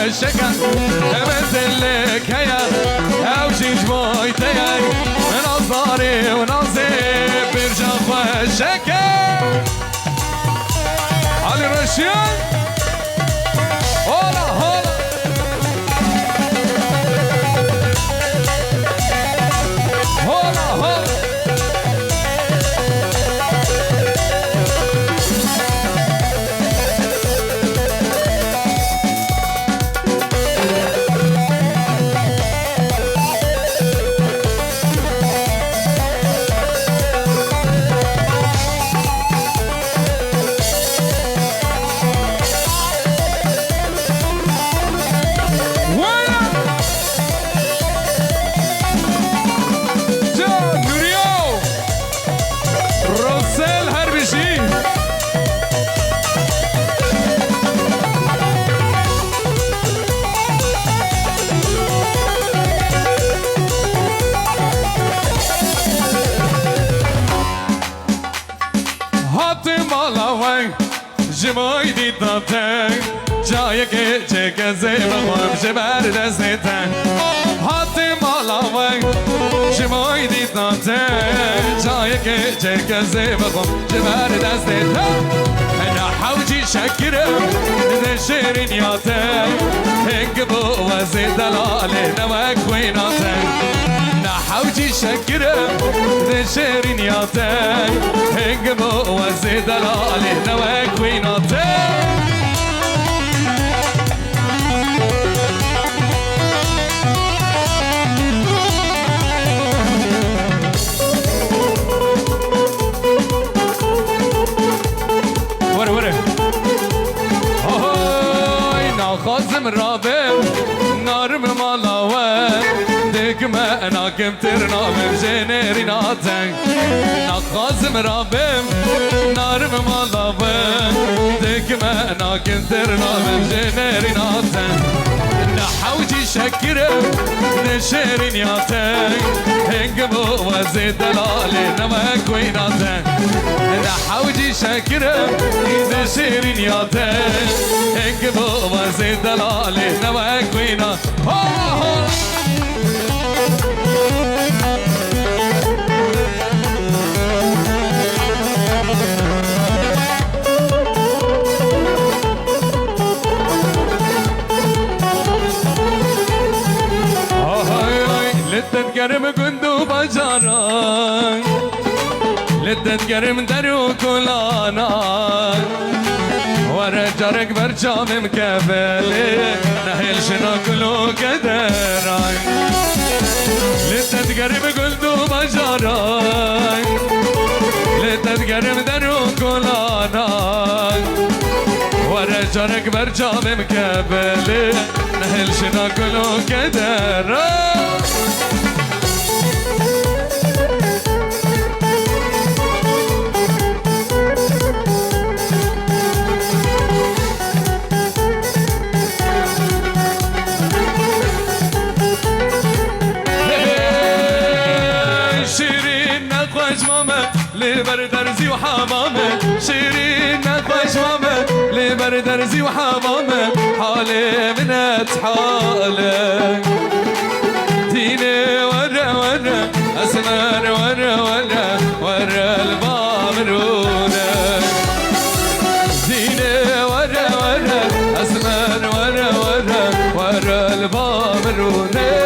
الشكا مثل لك هيا او شيش بويتك من اصاري ونصيب برجع الشكا علي رشيد هلا هلا هلا هلا جمعی دیدم جایی که چه کسی بخوام جبر دستم حتی مالاوی جمعی دیدم جایی که چه کسی بخوام جبر دستم انا حوجي شكرم إذا شيرين ياتم هنك بو وزي دلالي نواك ويناتم حوجي شكرم ذي شيرين ياتم هنك بو وزي دلالي نواك ويناتم ورا ورا هاي ناخذ رابم نار مالاوه ما انا كم ترنام بجنري ناتن نقازم رابم نارم مالابم دك ما انا كم ترنام بجنري ناتن نحوجي شكرم نشرين ياتن هنقبو وزيد دلالي نمك ويناتن نحوجي شكرم نشرين ياتن هنقبو وزيد دلالي نمك ويناتن لتتقرم قندو بجاران لتتقرم درو كلانان ورا جارك برجام مكفلي نهيل شنو كلو قدران لتتقرم قندو بجاران لتتقرم درو كلانان ورا جارك برجام مكفلي نهيل شنو كلو قدران لبردرزي وحمامة شيرين نقاش ماما لبردرزي وحمامة حالي من اتحالك ديني ورا ورا اسمر ورا ورا ورا البامرونة ديني ورا ورا اسمر ورا ورا ورا البامرونة